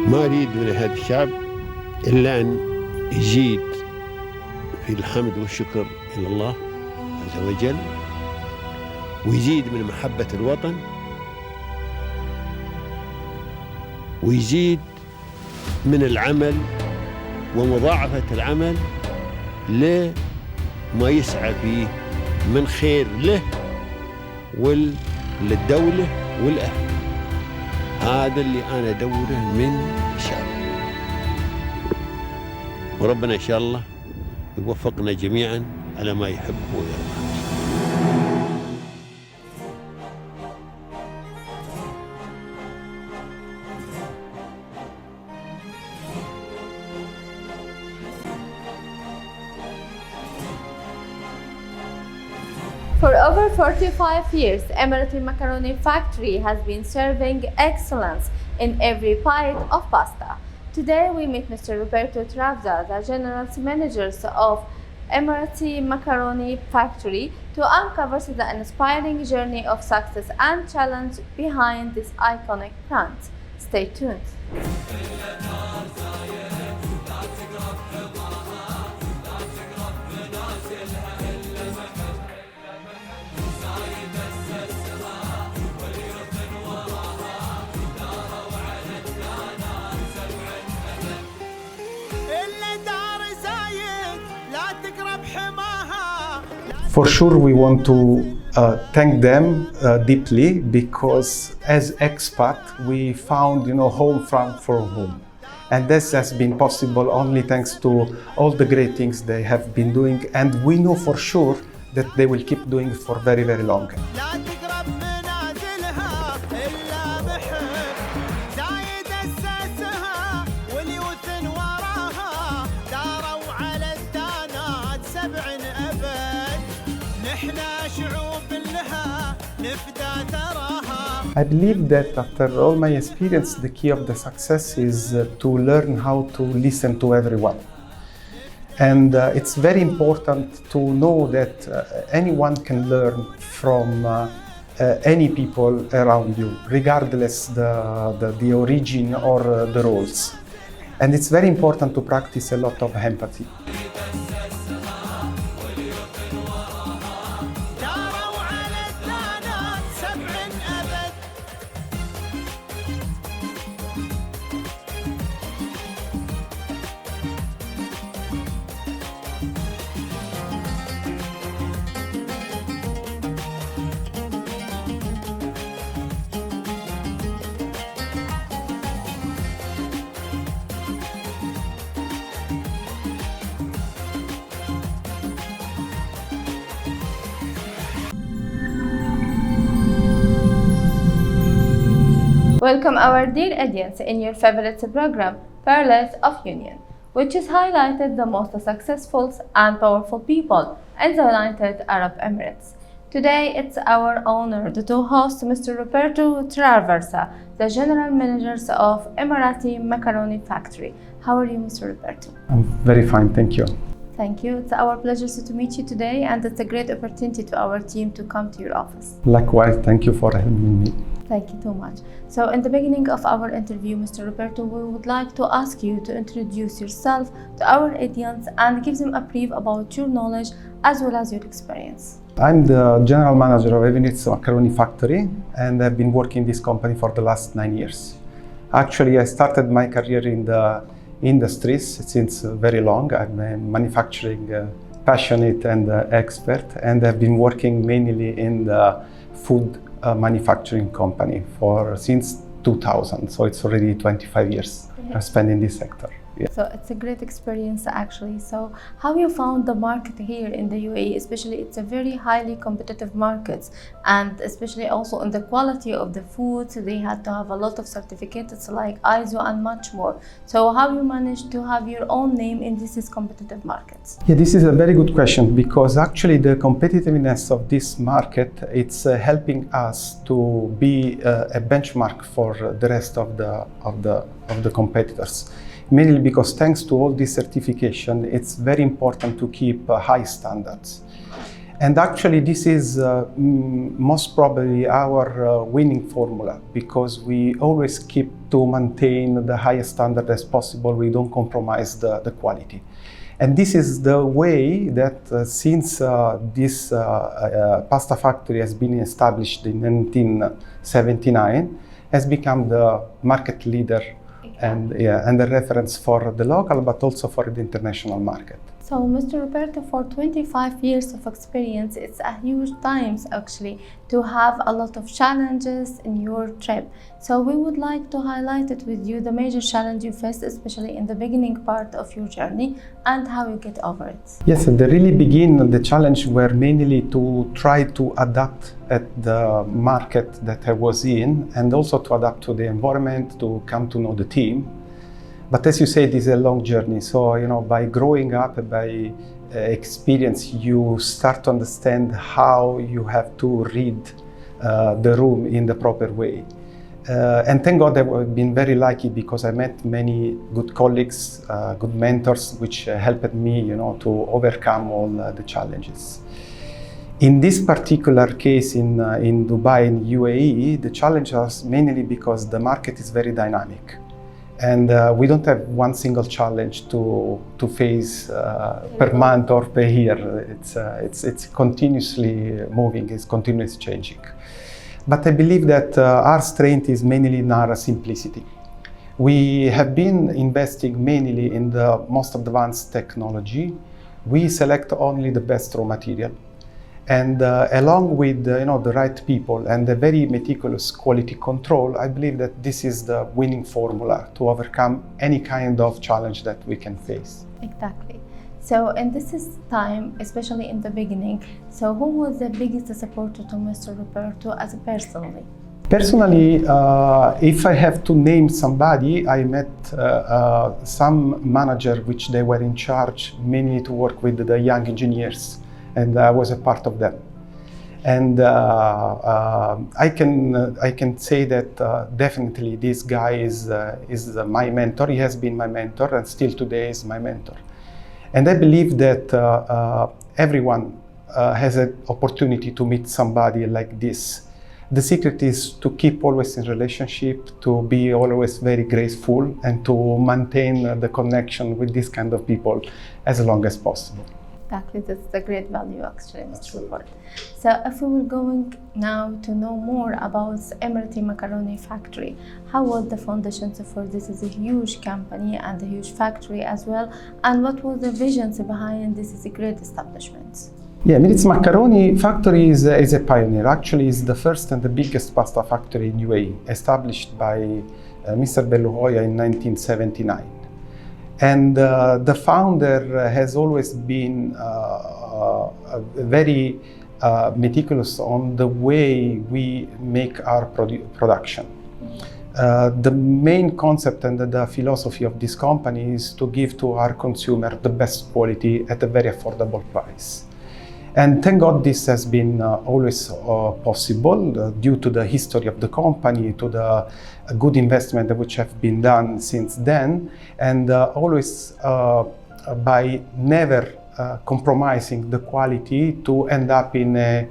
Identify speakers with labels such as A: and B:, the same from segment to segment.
A: ما أريد من هذا الشعب إلا أن يزيد في الحمد والشكر إلى الله عز وجل، ويزيد من محبة الوطن، ويزيد من العمل ومضاعفة العمل لما يسعى فيه من خير له وللدولة والأهل. هذا اللي أنا أدوره من الشعب، وربنا إن شاء الله يوفقنا جميعا على ما يحب ويرضى.
B: For over 45 years, Emirates Macaroni Factory has been serving excellence in every bite of pasta. Today we meet Mr. Roberto Traversa, the General Manager of Emirates Macaroni Factory, to uncover the inspiring journey of success and challenge behind this iconic brand. Stay tuned.
C: For sure, we want to thank them deeply, because as expat, we found, home from home. And this has been possible only thanks to all the great things they have been doing. And we know for sure that they will keep doing it for very, very long. I believe that after all my experience, the key of the success is to learn how to listen to everyone. And it's very important to know that anyone can learn from any people around you, regardless the origin or the roles. And it's very important to practice a lot of empathy.
B: Welcome our dear audience in your favorite program, Pearls of Union, which has highlighted the most successful and powerful people in the United Arab Emirates. Today it's our honor to host Mr. Roberto Traversa, the General Manager of Emirates Macaroni Factory. How are you, Mr. Roberto?
C: I'm very fine, thank you.
B: Thank you. It's our pleasure to meet you today, and it's a great opportunity to our team to come to your office.
C: Likewise, thank you for having me.
B: Thank you so much. So in the beginning of our interview, Mr. Roberto, we would like to ask you to introduce yourself to our audience and give them a brief about your knowledge as well as your experience.
C: I'm the General Manager of Emirates Macaroni Factory, and I've been working in this company for the last 9 years. Actually, I started my career in the industries since very long. I'm a manufacturing passionate and expert, and I've been working mainly in the food manufacturing company since 2000. So it's already 25 years I've spent in this sector. Yeah.
B: So it's a great experience actually. So how you found the market here in the UAE, especially it's a very highly competitive market, and especially also in the quality of the food, they had to have a lot of certificates like ISO and much more. So how you managed to have your own name in these competitive markets?
C: Yeah, this is a very good question, because actually the competitiveness of this market, it's helping us to be a benchmark for the rest of the competitors. Mainly because thanks to all this certification, it's very important to keep high standards. And actually, this is most probably our winning formula, because we always keep to maintain the highest standard as possible. We don't compromise the quality. And this is the way that since this pasta factory has been established in 1979, has become the market leader and the reference for the local, but also for the international market.
B: So, Mr. Roberto, for 25 years of experience, it's a huge time actually to have a lot of challenges in your trip. So, we would like to highlight it with you, the major challenge you faced, especially in the beginning part of your journey, and how you get over it.
C: Yes, at the really beginning, the challenge were mainly to try to adapt at the market that I was in, and also to adapt to the environment, to come to know the team. But as you said, it's a long journey. So, by growing up, by experience, you start to understand how you have to read the room in the proper way. And thank God I've been very lucky, because I met many good colleagues, good mentors, which helped me, to overcome all the challenges. In this particular case in Dubai, in UAE, the challenge was mainly because the market is very dynamic. And we don't have one single challenge to face per month or per year. It's continuously moving, it's continuously changing. But I believe that our strength is mainly in our simplicity. We have been investing mainly in the most advanced technology. We select only the best raw material. And along with the right people and the very meticulous quality control, I believe that this is the winning formula to overcome any kind of challenge that we can face.
B: Exactly. So in this time, especially in the beginning, so who was the biggest supporter to Mr. Roberto as a personally?
C: Personally, if I have to name somebody, I met some manager which they were in charge mainly to work with the young engineers. And I was a part of them. And I can say that definitely this guy is my mentor. He has been my mentor, and still today is my mentor. And I believe that everyone has an opportunity to meet somebody like this. The secret is to keep always in relationship, to be always very graceful, and to maintain the connection with this kind of people as long as possible.
B: Exactly, that's a great value actually, Mr. Robert. So if we were going now to know more about Emirates Macaroni factory, how was the foundations for this? Is a huge company and a huge factory as well, and what was the visions behind this is a great establishment?
C: Yeah, Emirates Macaroni factory is a pioneer. Actually, it's the first and the biggest pasta factory in UAE, established by Mr. Belluhoya in 1979. And the founder has always been very meticulous on the way we make our production. The main concept and the philosophy of this company is to give to our consumer the best quality at a very affordable price. And thank God this has been always possible due to the history of the company, to the good investment which have been done since then, and always by never compromising the quality to end up in a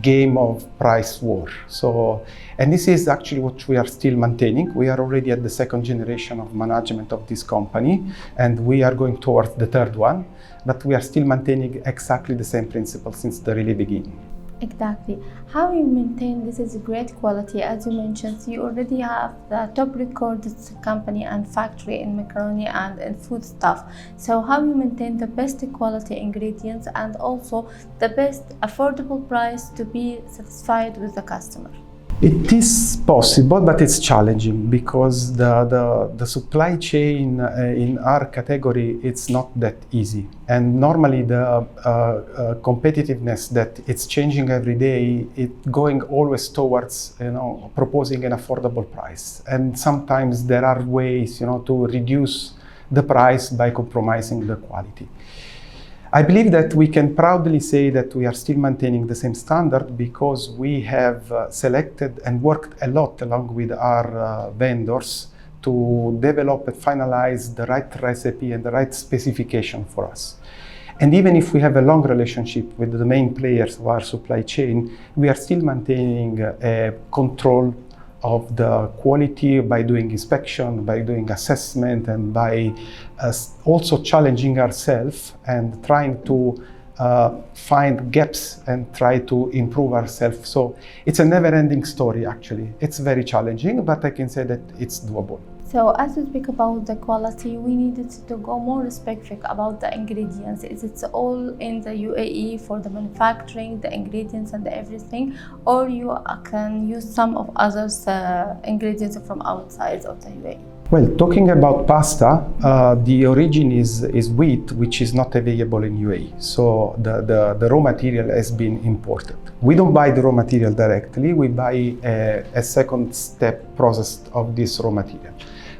C: game of price war. So, and this is actually what we are still maintaining. We are already at the second generation of management of this company, and we are going towards the third one. But we are still maintaining exactly the same principle since the really beginning.
B: Exactly. How you maintain this is great quality, as you mentioned. You already have the top recorded company and factory in macaroni and in food stuff. So how you maintain the best quality ingredients and also the best affordable price to be satisfied with the customer?
C: It is possible, but it's challenging because the supply chain in our category, it's not that easy. And normally the competitiveness that it's changing every day, it going always towards, proposing an affordable price. And sometimes there are ways, to reduce the price by compromising the quality. I believe that we can proudly say that we are still maintaining the same standard because we have selected and worked a lot along with our vendors to develop and finalize the right recipe and the right specification for us. And even if we have a long relationship with the main players of our supply chain, we are still maintaining a control of the quality by doing inspection, by doing assessment, and by also challenging ourselves and trying to find gaps and try to improve ourselves. So it's a never-ending story, actually. It's very challenging, but I can say that it's doable.
B: So as we speak about the quality, we needed to go more specific about the ingredients. Is it all in the UAE for the manufacturing, the ingredients and everything, or you can use some of others ingredients from outside of the UAE?
C: Well, talking about pasta, the origin is wheat, which is not available in UAE. So the raw material has been imported. We don't buy the raw material directly. We buy a second step process of this raw material.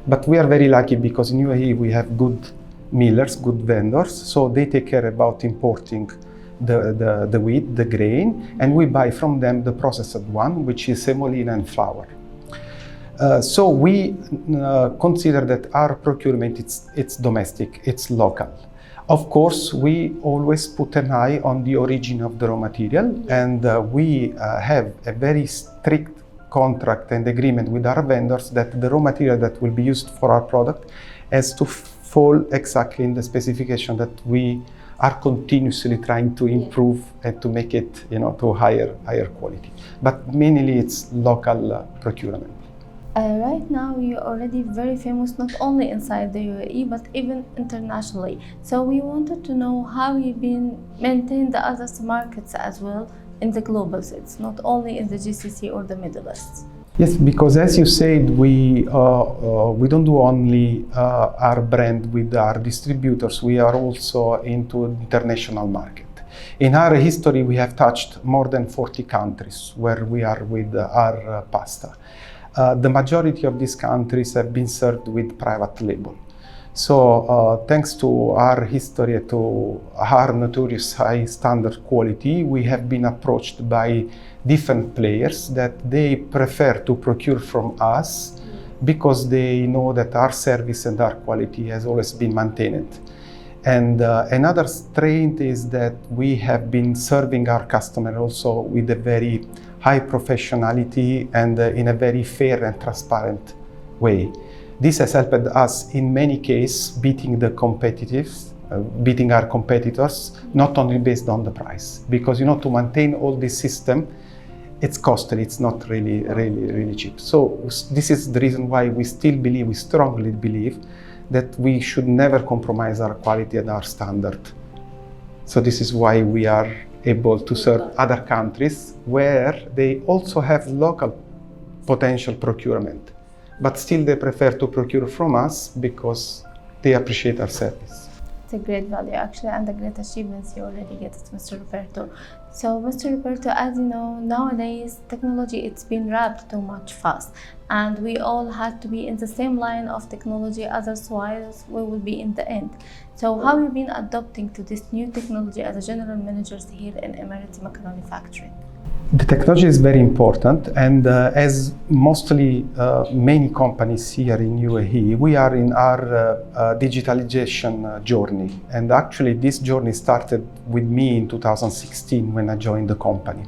C: But we are very lucky because in UAE we have good millers, good vendors, so they take care about importing the wheat, the grain, and we buy from them the processed one, which is semolina and flour. So we consider that our procurement, it's domestic, it's local. Of course, we always put an eye on the origin of the raw material, and we have a very strict contract and agreement with our vendors that the raw material that will be used for our product has to fall exactly in the specification that we are continuously trying to improve and to make it, to higher quality. But mainly it's local procurement.
B: Right now, you're already very famous, not only inside the UAE, but even internationally. So we wanted to know how you've been maintaining the other markets as well in the global sense, not only in the GCC or the Middle East.
C: Yes, because as you said, we don't do only our brand with our distributors, we are also into international market. In our history, we have touched more than 40 countries where we are with our pasta. The majority of these countries have been served with private label. So thanks to our history, to our notorious high standard quality, we have been approached by different players that they prefer to procure from us because they know that our service and our quality has always been maintained. And another strength is that we have been serving our customer also with a very high professionality and in a very fair and transparent way. This has helped us in many cases beating our competitors, not only based on the price, because to maintain all this system, it's costly. It's not really cheap. So this is the reason why we strongly believe that we should never compromise our quality and our standard. So this is why we are able to serve other countries where they also have local potential procurement, but still they prefer to procure from us because they appreciate our service.
B: It's a great value actually, and the great achievements you already get, Mr. Roberto. So Mr. Roberto, as you know, nowadays technology, it's been wrapped too much fast, and we all had to be in the same line of technology, otherwise we will be in the end. So how have you been adapting to this new technology as a general manager here in Emirates Macaroni factory?
C: The technology is very important, and as mostly many companies here in UAE, we are in our digitalization journey. And actually this journey started with me in 2016 when I joined the company.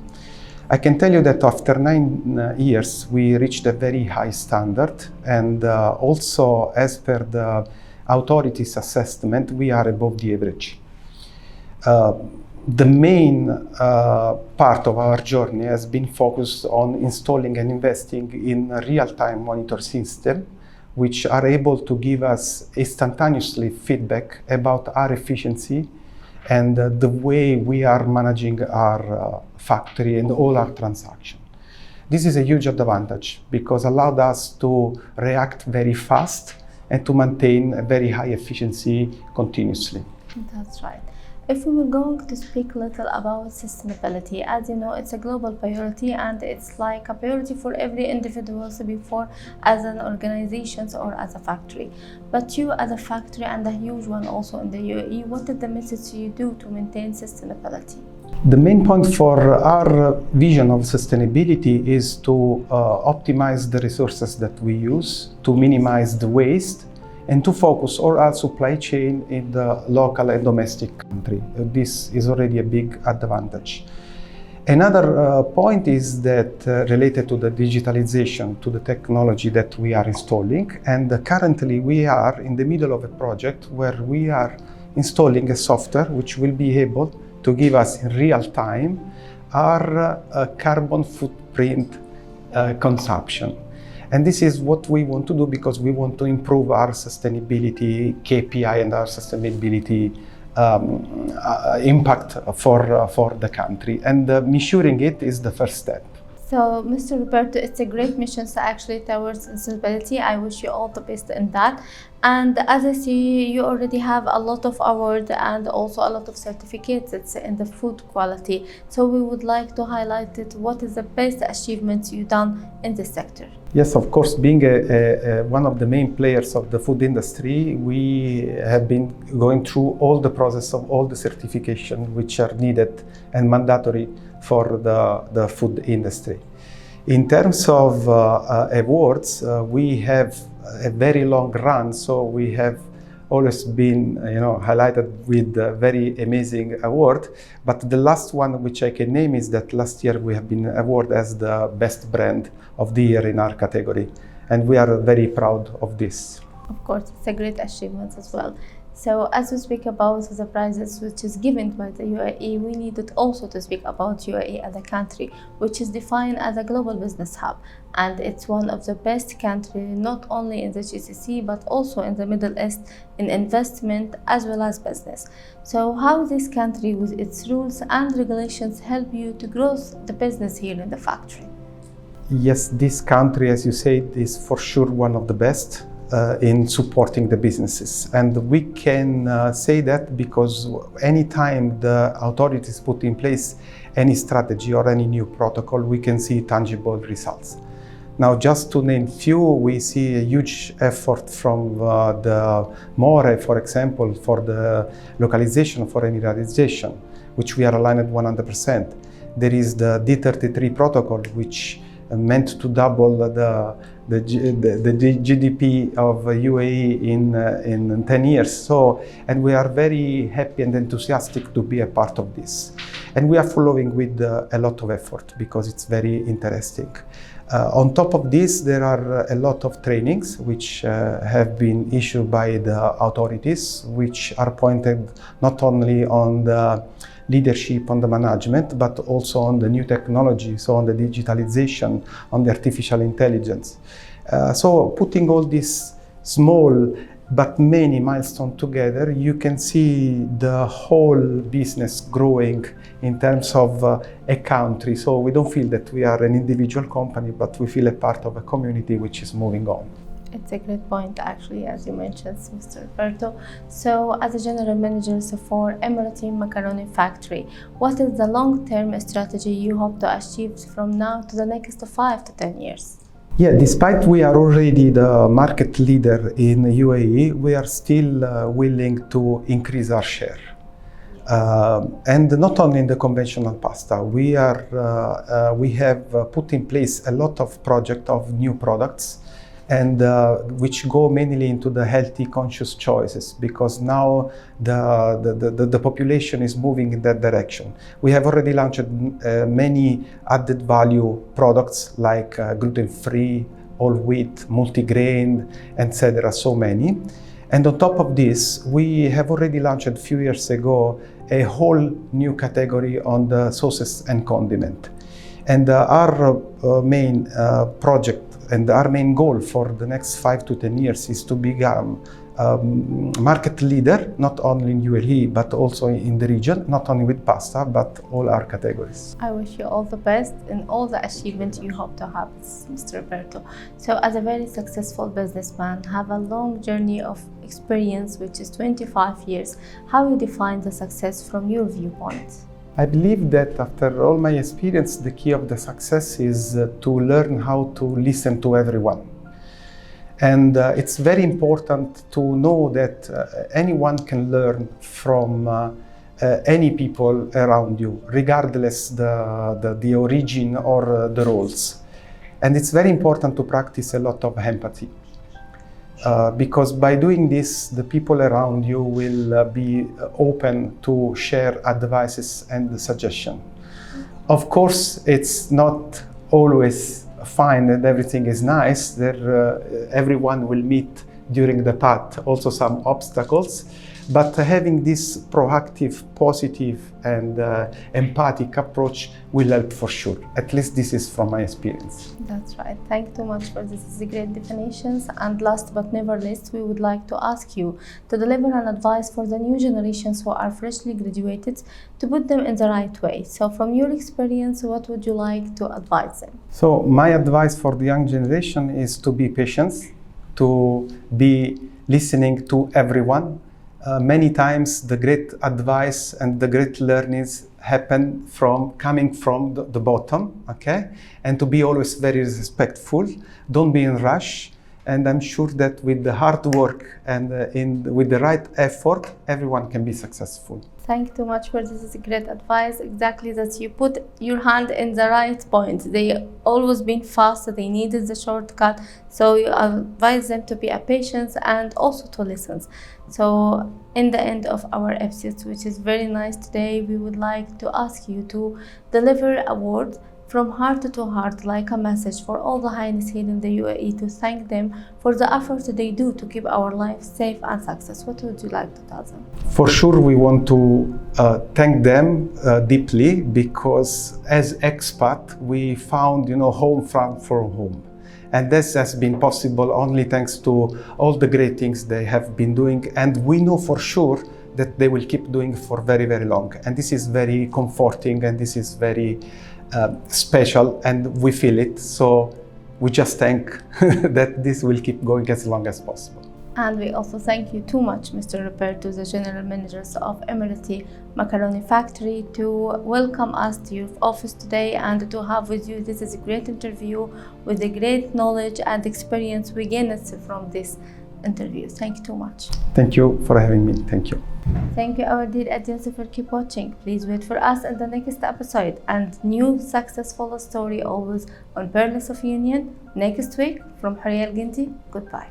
C: I can tell you that after 9 years, we reached a very high standard, and also as per the authorities' assessment, we are above the average. The main part of our journey has been focused on installing and investing in a real-time monitor system, which are able to give us instantaneously feedback about our efficiency and the way we are managing our factory and all our transactions. This is a huge advantage because it allowed us to react very fast and to maintain a very high efficiency continuously.
B: That's right. If we were going to speak a little about sustainability, as you know, it's a global priority, and it's like a priority for every individual, so before as an organization or as a factory. But you as a factory, and a huge one also in the UAE, what is the message you do to maintain sustainability?
C: The main point for our vision of sustainability is to optimize the resources that we use, to minimize the waste, and to focus all our supply chain in the local and domestic country. This is already a big advantage. Another point is that related to the digitalization, to the technology that we are installing. And currently we are in the middle of a project where we are installing a software which will be able to give us in real time our carbon footprint consumption. And this is what we want to do because we want to improve our sustainability KPI and our sustainability impact for the country. And measuring it is the first step.
B: So, Mr. Roberto, it's a great mission actually towards sustainability. I wish you all the best in that. And as I see, you already have a lot of awards and also a lot of certificates in the food quality. So we would like to highlight it. What is the best achievements you've done in this sector?
C: Yes, of course, being one of the main players of the food industry, we have been going through all the process of all the certification which are needed and mandatory for the food industry. In terms of awards, we have a very long run, so we have always been highlighted with a very amazing award. But the last one which I can name is that last year we have been awarded as the best brand of the year in our category, and we are very proud of this.
B: Of course, it's a great achievement as well. So as we speak about the prizes which is given by the UAE, we needed also to speak about UAE as a country which is defined as a global business hub, and it's one of the best countries not only in the GCC but also in the Middle East in investment as well as business. So how this country with its rules and regulations help you to grow the business here in the factory?
C: Yes, this country, as you said, is for sure one of the best in supporting the businesses. And we can say that because anytime the authorities put in place any strategy or any new protocol, we can see tangible results. Now, just to name few, we see a huge effort from the MORE, for example, for the localization for Emiratization, which we are aligned at 100%. There is the D33 protocol, which meant to double the GDP of UAE in 10 years. So, and we are very happy and enthusiastic to be a part of this. And we are following with a lot of effort because it's very interesting. On top of this, there are a lot of trainings which have been issued by the authorities, which are pointed not only on the leadership, on the management, but also on the new technology, so on the digitalization, on the artificial intelligence. So putting all these small but many milestones together, you can see the whole business growing in terms of a country. So we don't feel that we are an individual company, but we feel a part of a community which is moving on.
B: It's a great point, actually, as you mentioned, Mr. Roberto. So, as a general manager for Emirates Macaroni Factory, what is the long-term strategy you hope to achieve from now to the next 5 to 10 years?
C: Yeah, despite we are already the market leader in UAE, we are still willing to increase our share. And not only in the conventional pasta, we have put in place a lot of projects of new products, and which go mainly into the healthy, conscious choices, because now the population is moving in that direction. We have already launched many added value products like gluten-free, all wheat, multigrain, etc. So many. And on top of this, we have already launched a few years ago a whole new category on the sauces and condiment. And our main project and our main goal for the next 5 to 10 years is to become market leader, not only in UAE, but also in the region, not only with pasta, but all our categories.
B: I wish you all the best in all the achievements you hope to have, Mr. Roberto. So as a very successful businessman, have a long journey of experience, which is 25 years. How you define the success from your viewpoint?
C: I believe that after all my experience, the key of the success is to learn how to listen to everyone. And it's very important to know that anyone can learn from any people around you, regardless the origin or the roles. And it's very important to practice a lot of empathy. because by doing this, the people around you will be open to share advices and suggestions. Of course, it's not always fine and everything is nice. Everyone will meet during the path also some obstacles, but having this proactive, positive and empathic approach will help for sure. At least this is from my experience.
B: That's right. Thank you so much for this great definitions. And last but never least, we would like to ask you to deliver an advice for the new generations who are freshly graduated to put them in the right way. So from your experience, what would you like to advise them?
C: So my advice for the young generation is to be patient, to be listening to everyone. Many times the great advice and the great learnings happen coming from the bottom, okay? And to be always very respectful, don't be in rush. And I'm sure that with the hard work and with the right effort, everyone can be successful.
B: Thank you so much for this great advice. Exactly, that you put your hand in the right point. They always been fast, they needed the shortcut. So you advise them to be patient and also to listen. So in the end of our episode, which is very nice today, we would like to ask you to deliver a word from heart to heart, like a message for all the highness here in the UAE, to thank them for the effort they do to keep our life safe and success. What would you like to tell them?
C: For sure, we want to thank them deeply, because as expat, we found, home from home. And this has been possible only thanks to all the great things they have been doing. And we know for sure that they will keep doing for very, very long. And this is very comforting, and this is very special, and we feel it. So we just thank that this will keep going as long as possible.
B: And we also thank you too much, Mr. Robert, the General Managers of Emirates Macaroni Factory, to welcome us to your office today and to have with you. This is a great interview with a great knowledge and experience we gained from this interview. Thank you too much.
C: Thank you for having me. Thank you.
B: Thank you, our dear audience, for keep watching. Please wait for us in the next episode and new successful story always on Pearls of Union next week from Huriya Al Ginti. Goodbye.